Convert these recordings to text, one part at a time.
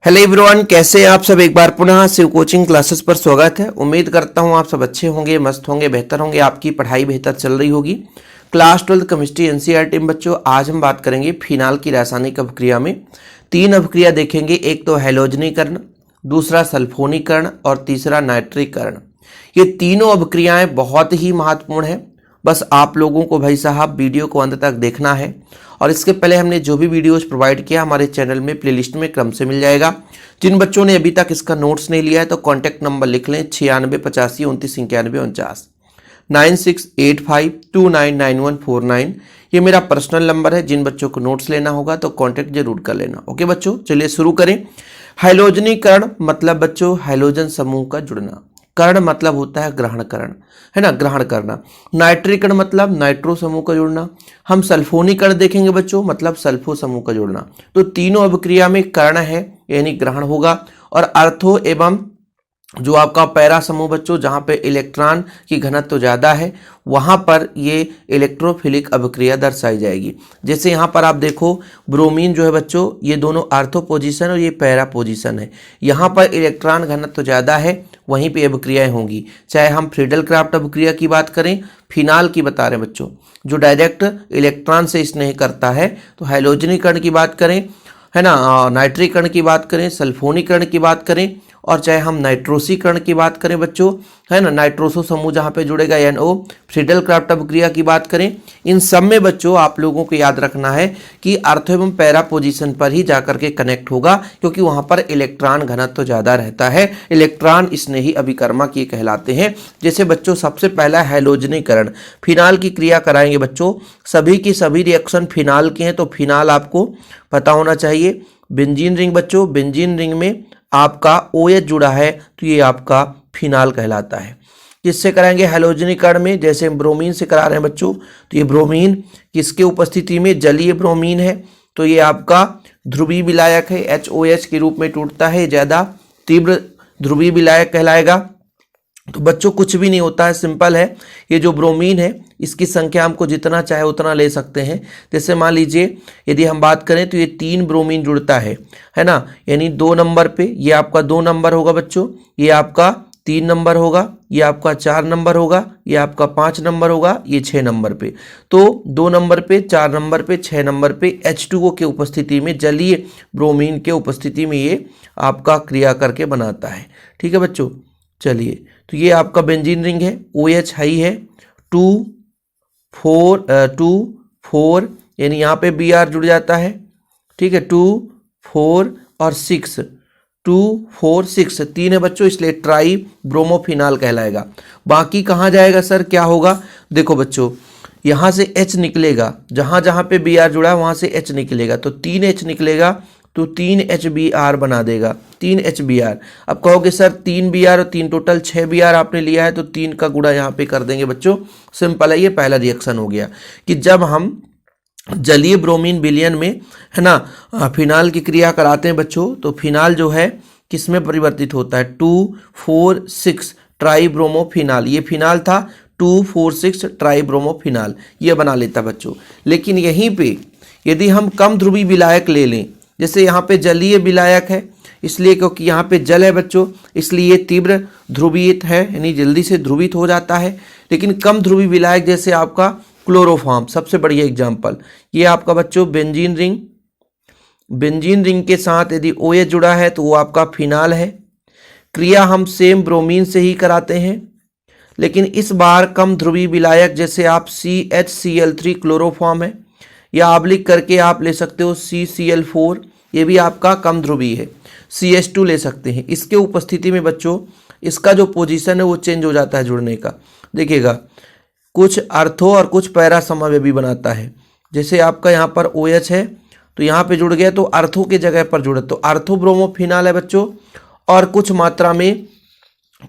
Hello everyone, कैसे हैं आप सब। एक बार पुनः शिव कोचिंग क्लासेस पर स्वागत है। उम्मीद करता हूं आप सब अच्छे होंगे, मस्त होंगे, बेहतर होंगे, आपकी पढ़ाई बेहतर चल रही होगी। क्लास 12 केमिस्ट्री एनसीईआरटी में बच्चों आज हम बात करेंगे फिनाल की रासायनिक अभिक्रिया में। 3 अभिक्रिया देखेंगे, एक तो हैलोजनीकरण, दूसरा सल्फोनीकरण और तीसरा नाइट्रीकरण। ये तीनों अभिक्रियाएं बहुत ही महत्वपूर्ण है। बस आप लोगों को भाई साहब वीडियो को अंत तक देखना है। और इसके पहले हमने जो भी वीडियोस प्रोवाइड किया हमारे चैनल में प्लेलिस्ट में क्रम से मिल जाएगा। जिन बच्चों ने अभी तक इसका नोट्स नहीं लिया है तो कॉन्टैक्ट नंबर लिख लें 9685299149 9685299149। ये मेरा पर्सनल नंबर है। जिन बच्चों को नोट्स लेना होगा तो कॉन्टैक्ट जरूर कर लेना। ओके बच्चों, चलिए शुरू करें। हैलोजनीकरण मतलब बच्चों हैलोजन समूह का जुड़ना। कर्ण मतलब होता है ग्रहणकरण, है ना, ग्रहण करना। नाइट्रीकरण मतलब नाइट्रो समूह का जुड़ना। हम सल्फोनीकरण देखेंगे बच्चों, मतलब सल्फो समूह का जुड़ना। तो तीनों अभिक्रिया में कर्ण है यानी ग्रहण होगा। और अर्थो एवं जो आपका पैरा समूह बच्चों, जहां पे इलेक्ट्रॉन की घनत्व तो ज़्यादा है वहां पर ये इलेक्ट्रोफिलिक अभिक्रिया दर्शाई जाएगी। जैसे यहाँ पर आप देखो ब्रोमीन जो है बच्चों, ये दोनों आर्थो पोजीशन और ये पैरा पोजीशन है। यहाँ पर इलेक्ट्रॉन घनत्व तो ज़्यादा है, वहीं पे अभिक्रियाएं होंगी। चाहे हम फ्रीडल क्राफ्ट अभिक्रिया की बात करें, फिनाल की बता रहे हैं बच्चों, जो डायरेक्ट इलेक्ट्रॉन से स्नेह करता है। तो हैलोजनीकरण की बात करें, है ना, नाइट्रीकरण की बात करें, सल्फोनीकरण की बात करें, और चाहे हम नाइट्रोसीकरण की बात करें बच्चों, है ना, नाइट्रोसो समूह जहाँ पे जुड़ेगा NO, फ्रीडल क्राफ्ट अभिक्रिया की बात करें, इन सब में बच्चों आप लोगों को याद रखना है कि अर्थ एवं पैरा पोजीशन पर ही जाकर के कनेक्ट होगा, क्योंकि वहाँ पर इलेक्ट्रॉन घनत्व तो ज़्यादा रहता है। इलेक्ट्रॉन स्नेही अभिकर्मक ये कहलाते हैं। जैसे बच्चों सबसे पहला हैलोजनीकरण, फिनाल की क्रिया कराएंगे बच्चों। सभी की सभी रिएक्शन फिनाल के हैं, तो फिनाल आपको पता होना चाहिए। बेंजीन रिंग बच्चों, बेंजीन रिंग में आपका OH जुड़ा है तो ये आपका फिनाल कहलाता है। किससे कराएंगे हैलोजनीकरण में, जैसे हम ब्रोमीन से करा रहे हैं बच्चों, तो ये ब्रोमीन किसके उपस्थिति में, जलीय ब्रोमीन है, तो ये आपका ध्रुवीय विलायक है, HOH के रूप में टूटता है, ज़्यादा तीव्र ध्रुवीय विलायक कहलाएगा। तो बच्चों कुछ भी नहीं होता है, सिंपल है। ये जो ब्रोमीन है इसकी संख्या हमको जितना चाहे उतना ले सकते हैं। जैसे मान लीजिए यदि हम बात करें तो ये 3 ब्रोमीन जुड़ता है ना, यानी 2 नंबर पे ये आपका 2 नंबर होगा बच्चों, ये आपका 3 नंबर होगा, ये आपका 4 नंबर होगा, ये आपका 5 नंबर होगा, ये 6 नंबर पे। तो 2 नंबर पे, 4 नंबर पे, 6 नंबर पे H2O के उपस्थिति में, जलीय ब्रोमीन के उपस्थिति में ये आपका क्रिया करके बनाता है। ठीक है बच्चों, चलिए तो ये आपका बेंजीन रिंग है, OH हाई है, 2 4 यानी यहाँ पे Br जुड़ जाता है। ठीक है, 2 4 और 6, 2 4 6 3 है बच्चों, इसलिए ट्राई ब्रोमोफिनाल कहलाएगा। बाकी कहाँ जाएगा सर, क्या होगा, देखो बच्चों यहाँ से H निकलेगा, जहाँ जहाँ पे Br जुड़ा है वहाँ से H निकलेगा, तो 3H निकलेगा, तो 3HBr बना देगा, 3HBr। अब कहोगे सर 3Br और 3 टोटल 6Br आपने लिया है, तो 3 का गुणा यहाँ पे कर देंगे बच्चों। सिंपल है, ये पहला रिएक्शन हो गया कि जब हम जलीय ब्रोमीन विलयन में, है ना, फिनाल की क्रिया कराते हैं बच्चों, तो फिनाल जो है किस में परिवर्तित होता है, 2 4 6 ट्राई ब्रोमोफिनाल। ये फिनाल था 2 4 6 ट्राई ब्रोमोफिनाल, ये बना लेता बच्चों। लेकिन यहीं पे यदि हम कम ध्रुवीय विलायक ले लें, जैसे यहाँ पे जलीय विलायक है, इसलिए क्योंकि यहाँ पे जल है बच्चों, इसलिए तीव्र ध्रुवीयत है, यानी जल्दी से ध्रुवित हो जाता है। लेकिन कम ध्रुवीय विलायक जैसे आपका क्लोरोफॉर्म, सबसे बढ़िया एग्जाम्पल, ये आपका बच्चों बेंजीन रिंग। बेंजीन रिंग के साथ यदि OH जुड़ा है तो वो आपका फिनाल है। क्रिया हम सेम ब्रोमीन से ही कराते हैं, लेकिन इस बार कम ध्रुवीय विलायक, जैसे आप CHCl3 क्लोरोफॉर्म है, या आप लिख करके आप ले सकते हो CCl4, ये भी आपका कम ध्रुवीय है। CH2 ले सकते हैं। इसके उपस्थिति में बच्चों इसका जो पोजीशन है वो चेंज हो जाता है जुड़ने का। देखिएगा कुछ अर्थो और कुछ पैरा समावेशी बनाता है। जैसे आपका यहाँ पर OH है तो यहाँ पे जुड़ गया, तो अर्थो की जगह पर जुड़े, तो अर्थो ब्रोमोफिनाल है बच्चों, और कुछ मात्रा में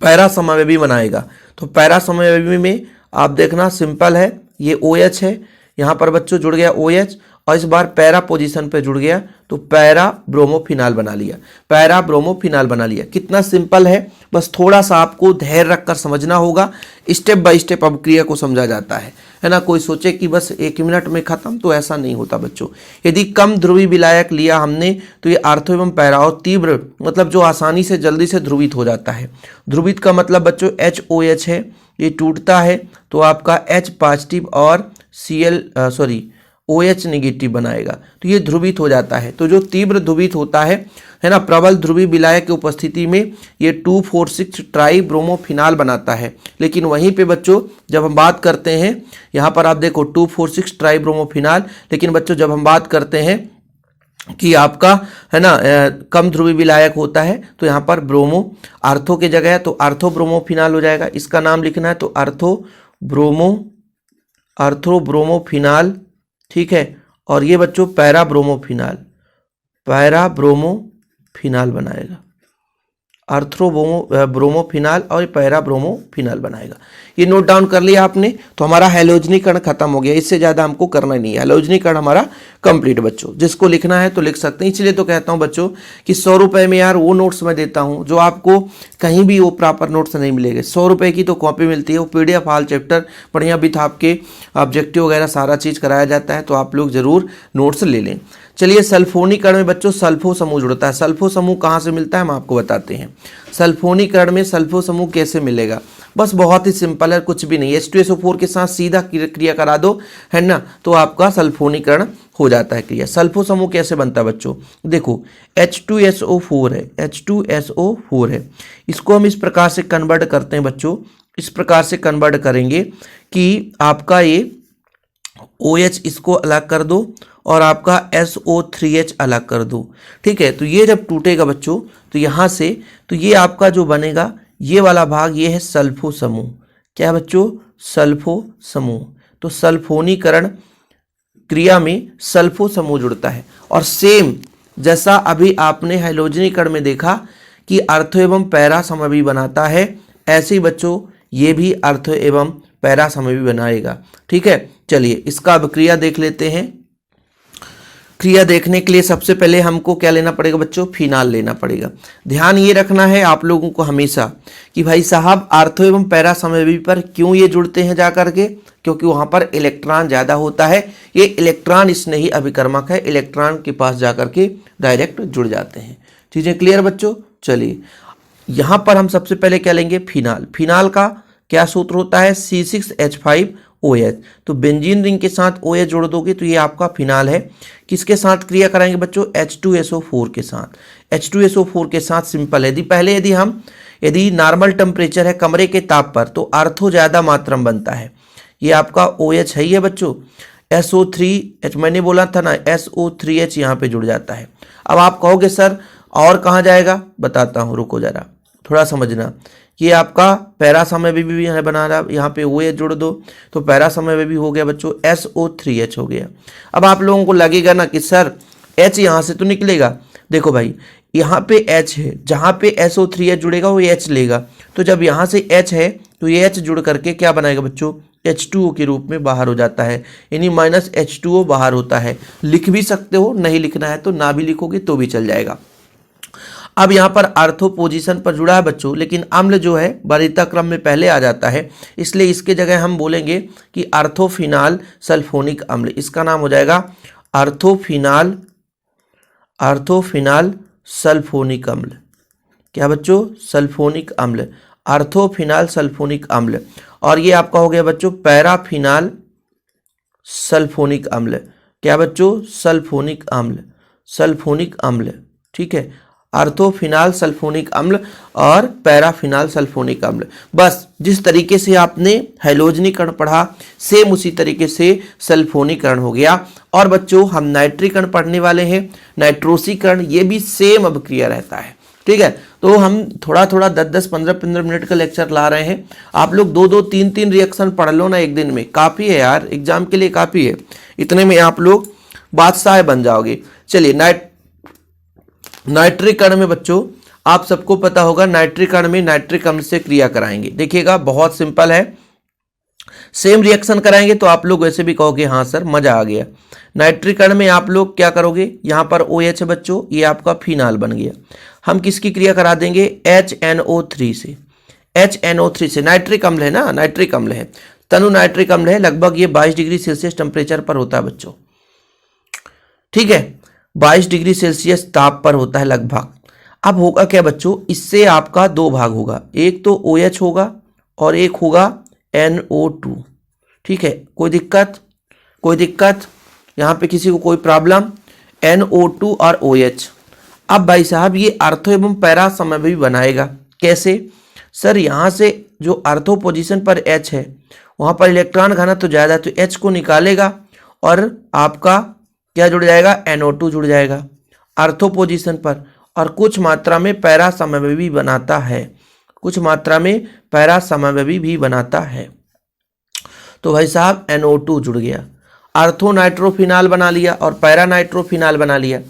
पैरा समावेशी बनाएगा। तो पैरा समावेशी में आप देखना सिंपल है, ये OH है, यहाँ पर बच्चों जुड़ गया OH, और इस बार पैरा पोजीशन पे जुड़ गया तो पैरा ब्रोमोफिनाल बना लिया, पैरा ब्रोमोफिनाल बना लिया। कितना सिंपल है, बस थोड़ा सा आपको धैर्य रखकर समझना होगा। स्टेप बाय स्टेप अपक्रिया को समझा जाता है ना। कोई सोचे कि बस 1 मिनट में खत्म, तो ऐसा नहीं होता बच्चों। यदि कम ध्रुवी विलायक लिया हमने तो ये आर्थो एवं पैरा, और तीव्र मतलब जो आसानी से जल्दी से ध्रुवित हो जाता है। ध्रुवित का मतलब बच्चों HOH है, ये टूटता है तो आपका H पॉजिटिव और OH निगेटिव बनाएगा, तो ये ध्रुवित हो जाता है। तो जो तीव्र ध्रुवित होता है ना, प्रबल ध्रुवी विलायक की उपस्थिति में ये 2,4,6 ट्राई ब्रोमोफिनाल बनाता है। लेकिन वहीं पे बच्चों जब हम बात करते हैं, यहाँ पर आप देखो 2,4,6 ट्राई ब्रोमोफिनाल, लेकिन बच्चों जब हम बात करते हैं कि आपका है ना कम ध्रुवी विलायक होता है, तो यहाँ पर ब्रोमो आर्थो की जगह है तो आर्थो ब्रोमोफिनाल हो जाएगा। इसका नाम लिखना है तो आर्थो ब्रोमोफिनाल, ठीक है। और ये बच्चों पैरा ब्रोमोफिनाल बनाएगा, ब्रोमोफिनाल और पैरा ब्रोमोफिनाल बनाएगा। ये नोट डाउन कर लिया आपने, तो हमारा हैलोजनीकरण खत्म हो गया। इससे ज़्यादा हमको करना नहीं है, हैलोजनीकरण हमारा कंप्लीट बच्चों। जिसको लिखना है तो लिख सकते हैं। इसलिए तो कहता हूँ बच्चों कि 100 रुपये में यार वो नोट्स मैं देता हूँ जो आपको कहीं भी वो प्रॉपर नोट्स नहीं मिलेंगे। 100 रुपये की तो कॉपी मिलती है, वो PDF ऑल चैप्टर बढ़िया विथ आपके ऑब्जेक्टिव वगैरह सारा चीज़ कराया जाता है, तो आप लोग ज़रूर नोट्स ले लें। चलिए सल्फोनीकरण में बच्चों सल्फो समूह जुड़ता है। सल्फो समूह कहाँ से मिलता है हम आपको बताते हैं। सल्फोनीकरण में सल्फो समूह कैसे मिलेगा, बस बहुत ही सिंपल है, कुछ भी नहीं। H2SO4 के साथ सीधा क्रिया करा दो, है ना, तो आपका सल्फोनीकरण हो जाता है क्रिया। सल्फो समूह कैसे बनता है बच्चों, देखो H2SO4 है, H2SO4 है। इसको हम इस प्रकार से कन्वर्ट करते हैं बच्चों, इस प्रकार से कन्वर्ट करेंगे कि आपका ये OH इसको अलग कर दो और आपका SO3H अलग कर दो, ठीक है। तो ये जब टूटेगा बच्चों तो यहाँ से तो ये आपका जो बनेगा ये वाला भाग ये है सल्फो समूह। क्या है बच्चों, सल्फो समूह। तो सल्फोनीकरण क्रिया में सल्फो समूह जुड़ता है। और सेम जैसा अभी आपने हैलोजनीकरण में देखा कि आर्थो एवं पैरा समवी बनाता है, ऐसे ही बच्चों ये भी आर्थो एवं पैरा समवी बनाएगा, ठीक है। चलिए इसका अब क्रिया देख लेते हैं। क्रिया देखने के लिए सबसे पहले हमको क्या लेना पड़ेगा बच्चों, फिनाल लेना पड़ेगा। ध्यान ये रखना है आप लोगों को हमेशा कि भाई साहब आर्थो एवं पैरा समवी पर क्यों ये जुड़ते हैं जा करके, क्योंकि वहां पर इलेक्ट्रॉन ज़्यादा होता है। ये इलेक्ट्रॉन स्नेही अभिकर्मक है, इलेक्ट्रॉन के पास जा करके डायरेक्ट जुड़ जाते हैं। चीज़ें क्लियर बच्चों। चलिए यहाँ पर हम सबसे पहले क्या लेंगे, फिनाल। फिनाल का क्या सूत्र होता है, C6H5OH। तो बेंजीन रिंग के साथ OH जोड़ दोगे तो ये आपका फिनाल है। किसके साथ क्रिया कराएंगे बच्चों, H2SO4 के साथ। H2SO4 के साथ सिंपल है। यदि नॉर्मल टेम्परेचर है कमरे के ताप पर तो आर्थो ज़्यादा मात्रा में बनता है। ये आपका OH है ही है बच्चों। SO3H मैंने बोला था ना, SO3H यहाँ पे जुड़ जाता है। अब आप कहोगे सर और कहाँ जाएगा, बताता हूँ, रुको जरा थोड़ा समझना। ये आपका पैरा समवी भी है बना रहा, यहाँ पे OH जोड़ दो तो पैरा समवी भी हो गया बच्चों, SO3H हो गया। अब आप लोगों को लगेगा ना कि सर H यहाँ से तो निकलेगा। देखो भाई यहाँ पे H है, जहाँ पे SO3H जुड़ेगा वो H लेगा, तो जब यहाँ से H है तो ये H जुड़ करके क्या बनाएगा बच्चों, H2O के रूप में बाहर हो जाता है, यानी -H2O बाहर होता है। लिख भी सकते हो, नहीं लिखना है तो ना भी लिखोगे तो भी चल जाएगा। अब यहाँ पर आर्थो पोजीशन पर जुड़ा है बच्चों, लेकिन अम्ल जो है वरीयता क्रम में पहले आ जाता है, इसलिए इसके जगह हम बोलेंगे कि आर्थोफिनाल सल्फोनिक अम्ल। इसका नाम हो जाएगा आर्थोफिनाल सल्फोनिक अम्ल। क्या बच्चों, सल्फोनिक अम्ल, आर्थोफिनाल सल्फोनिक अम्ल। और ये आपका हो गया बच्चों पैराफिनाल सल्फोनिक अम्ल। क्या बच्चों, सल्फोनिक अम्ल, ठीक है। आर्थोफिनाल सल्फोनिक अम्ल और पैराफिनाल सल्फोनिक अम्ल। बस जिस तरीके से आपने हैलोजनीकरण पढ़ा सेम उसी तरीके से सल्फोनीकरण हो गया। और बच्चों हम नाइट्रीकरण पढ़ने वाले हैं, नाइट्रोसीकरण, ये भी सेम अभिक्रिया रहता है, ठीक है। तो हम थोड़ा 10-10, 15-15 मिनट का लेक्चर ला रहे हैं। आप लोग 2-2, 3-3 रिएक्शन पढ़ लो ना एक दिन में, काफ़ी है यार, एग्जाम के लिए काफ़ी है। इतने में आप लोग बादशाह बन जाओगे। चलिए नाइट्रिक अम्ल में बच्चों आप सबको पता होगा, नाइट्रिक अम्ल में नाइट्रिक अम्ल से क्रिया कराएंगे। देखिएगा बहुत सिंपल है। सेम रिएक्शन कराएंगे तो आप लोग वैसे भी कहोगे हाँ सर मजा आ गया। नाइट्रिक अम्ल में आप लोग क्या करोगे, यहाँ पर OH है बच्चों, ये आपका फिनाल बन गया। हम किसकी क्रिया करा देंगे, HNO3 से। HNO3 से नाइट्रिक अम्ल है ना, नाइट्रिक अम्ल है, तनु नाइट्रिक अम्ल है, लगभग ये 22 डिग्री सेल्सियस टेम्परेचर पर होता है बच्चों, ठीक है, 22 डिग्री सेल्सियस ताप पर होता है लगभग। अब होगा क्या बच्चों, इससे आपका दो भाग होगा, एक तो OH होगा और एक होगा NO2, ठीक है। कोई दिक्कत, कोई दिक्कत यहाँ पे किसी को कोई प्रॉब्लम, NO2 और OH। अब भाई साहब ये आर्थो एवं पैरा समव्ययी बनाएगा, कैसे सर, यहाँ से जो आर्थो पोजीशन पर H है वहाँ पर इलेक्ट्रॉन घनत्व तो ज़्यादा, तो H को निकालेगा और आपका क्या जुड़ जाएगा, NO2 जुड़ जाएगा आर्थो पोजीशन पर, और कुछ मात्रा में पैरा समव्ययी बनाता है, कुछ मात्रा में पैरा समव्ययी भी बनाता है। तो भाई साहब NO2 जुड़ गया, आर्थो नाइट्रोफिनाल बना लिया और पैरा नाइट्रोफिनाल बना लिया।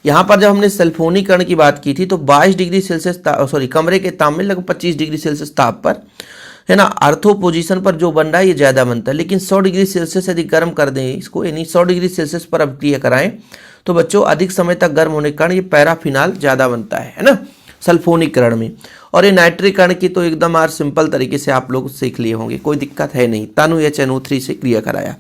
यहाँ पर जब हमने सल्फोनीकरण की बात की थी तो 22 डिग्री सेल्सियस कमरे के ताप में लगभग 25 डिग्री सेल्सियस ताप पर, है ना, आर्थो पोजीशन पर जो बन रहा है ये ज़्यादा बनता है। लेकिन 100 डिग्री सेल्सियस यदि गर्म कर दें इसको, यानी 100 डिग्री सेल्सियस पर अभिक्रिया कराएं तो बच्चों अधिक समय तक गर्म होने के कारण ये पैराफिनाल ज़्यादा बनता है ना सल्फोनीकरण में। और ये नाइट्रीकरण की तो एकदम और सिंपल तरीके से आप लोग सीख लिए होंगे, कोई दिक्कत है नहीं, तनु HNO3 से क्रिया कराया।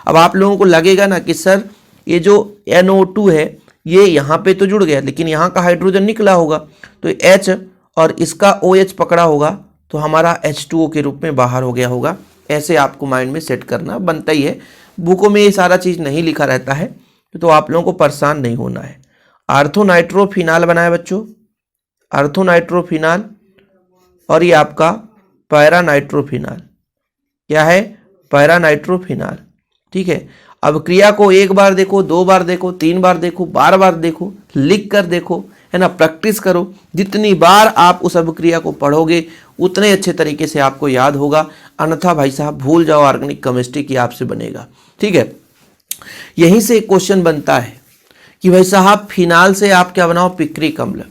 अब आप लोगों को लगेगा ना कि सर ये जो NO2 है ये यहाँ पे तो जुड़ गया लेकिन यहाँ का हाइड्रोजन निकला होगा, तो H और इसका OH पकड़ा होगा तो हमारा H2O के रूप में बाहर हो गया होगा। ऐसे आपको माइंड में सेट करना बनता ही है, बुकों में ये सारा चीज़ नहीं लिखा रहता है तो आप लोगों को परेशान नहीं होना है। आर्थो नाइट्रोफिनाल बनाया बच्चों, आर्थो नाइट्रोफिनाल, और ये आपका पैरा नाइट्रोफिनाल, क्या है, पैरा नाइट्रोफिनाल, ठीक है। अब क्रिया को एक बार देखो, दो बार देखो, तीन बार देखो, बार बार देखो, लिख कर देखो, है ना, प्रैक्टिस करो। जितनी बार आप उस अभिक्रिया को पढ़ोगे उतने अच्छे तरीके से आपको याद होगा, अन्यथा भाई साहब भूल जाओ ऑर्गेनिक केमिस्ट्री की आपसे बनेगा, ठीक है। यहीं से एक क्वेश्चन बनता है कि भाई साहब फिनाल से आप क्या बनाओ, पिक्रिक अम्ल,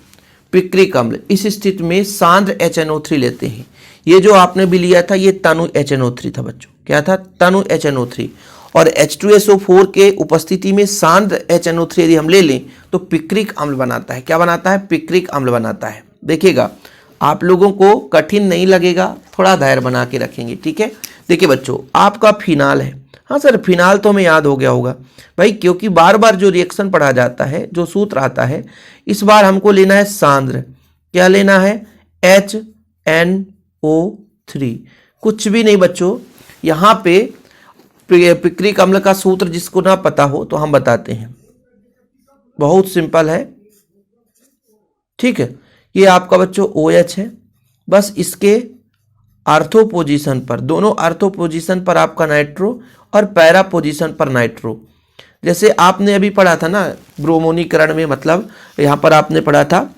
पिक्रिक अम्ल। इस स्थिति में सांद्र HNO3 लेते हैं, ये जो आपने भी लिया था ये तनु HNO3 था बच्चों, क्या था, तनु HNO3, और H2SO4 के उपस्थिति में सांद्र HNO3 यदि हम ले लें तो पिक्रिक अम्ल बनाता है, क्या बनाता है, पिक्रिक अम्ल बनाता है। देखिएगा आप लोगों को कठिन नहीं लगेगा, थोड़ा धैर्य बना के रखेंगे, ठीक है। देखिए बच्चों आपका फिनाल है, हाँ सर फिनाल तो हमें याद हो गया होगा भाई, क्योंकि बार बार जो रिएक्शन पढ़ा जाता है, जो सूत्र आता है, इस बार हमको लेना है सांद्र, क्या लेना है, HNO3, कुछ भी नहीं बच्चों। यहाँ पे पिक्रिक अम्ल का सूत्र जिसको ना पता हो तो हम बताते हैं, बहुत सिंपल है, ठीक है। ये आपका बच्चों OH है, बस इसके आर्थो पोजीशन पर, दोनों आर्थो पोजीशन पर आपका नाइट्रो और पैरा पोजीशन पर नाइट्रो, जैसे आपने अभी पढ़ा था ना ब्रोमोनीकरण में, मतलब यहाँ पर आपने पढ़ा था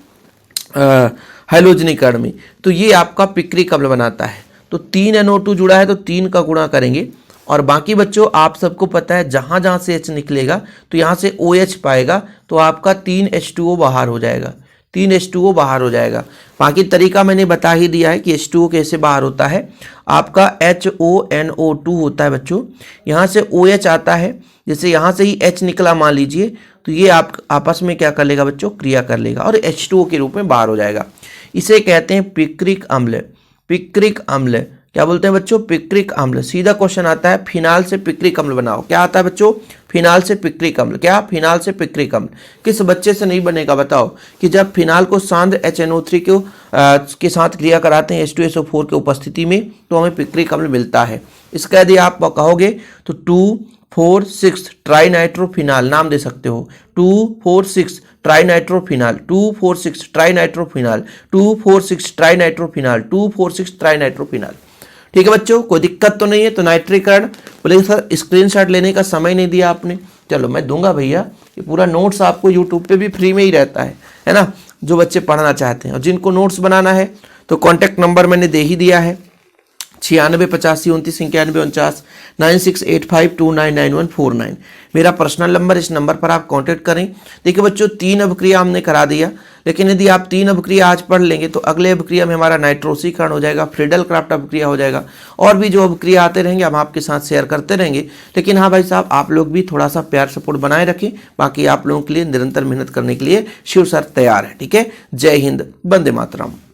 हैलोजनीकरण में, तो ये आपका पिक्रिक अम्ल बनाता है। तो 3 NO2 जुड़ा है तो 3 का गुणा करेंगे, और बाकी बच्चों आप सबको पता है जहाँ जहाँ से H निकलेगा तो यहाँ से OH पाएगा तो आपका 3 H2O बाहर हो जाएगा, 3 H2O बाहर हो जाएगा। बाकी तरीका मैंने बता ही दिया है कि H2O कैसे बाहर होता है, आपका HONO2 होता है बच्चों, यहाँ से OH आता है, जैसे यहाँ से ही H निकला मान लीजिए तो ये आप आपस में क्या कर लेगा बच्चों, क्रिया कर लेगा और H2O के रूप में बाहर हो जाएगा। इसे कहते हैं पिक्रिक अम्ल, पिक्रिक अम्ल, क्या बोलते हैं बच्चों, पिक्रिक अम्ल। सीधा क्वेश्चन आता है फिनाल से पिक्रिक अम्ल बनाओ, क्या आता है बच्चों, फिनाल से पिक्रिक अम्ल, क्या, फिनाल से पिक्रिक अम्ल। किस बच्चे से नहीं बनेगा बताओ, कि जब फिनाल को सांद्र HNO3 के साथ क्रिया कराते हैं H2SO4 के उपस्थिति में तो हमें पिक्रिक अम्ल मिलता है। इसका यदि आप कहोगे तो 2,4,6 ट्राइनाइट्रोफिनाल नाम दे सकते हो, 2,4,6 ट्राइनाइट्रोफिनाल, 2,4,6 ट्राइनाइट्रोफिनाल, 2,4,6 ट्राइनाइट्रोफिनाल, 2,4,6 ट्राइनाइट्रोफिनाल, ठीक है बच्चों, कोई दिक्कत तो नहीं है। तो नाइट्रीकरण बोले सर स्क्रीनशॉट लेने का समय नहीं दिया आपने, चलो मैं दूंगा भैया, ये पूरा नोट्स आपको यूट्यूब पे भी फ्री में ही रहता है ना, जो बच्चे पढ़ना चाहते हैं। और जिनको नोट्स बनाना है तो कॉन्टैक्ट नंबर मैंने दे ही दिया है, 96 85 29 49 9685299149 मेरा पर्सनल नंबर, इस नंबर पर आप कांटेक्ट करें। देखिए बच्चों, 3 अभिक्रिया हमने करा दिया, लेकिन यदि आप 3 अभिक्रिया आज पढ़ लेंगे तो अगले अभिक्रिया में हमारा नाइट्रोसीकरण हो जाएगा, फ्रीडल क्राफ्ट अभिक्रिया हो जाएगा, और भी जो अभिक्रिया आते रहेंगे हम आपके साथ शेयर करते रहेंगे। लेकिन हाँ भाई साहब, आप लोग भी थोड़ा सा प्यार सपोर्ट बनाए रखें। बाकी आप लोगों के लिए निरंतर मेहनत करने के लिए शिव सर तैयार है। ठीक है, जय हिंद, वंदे मातरम।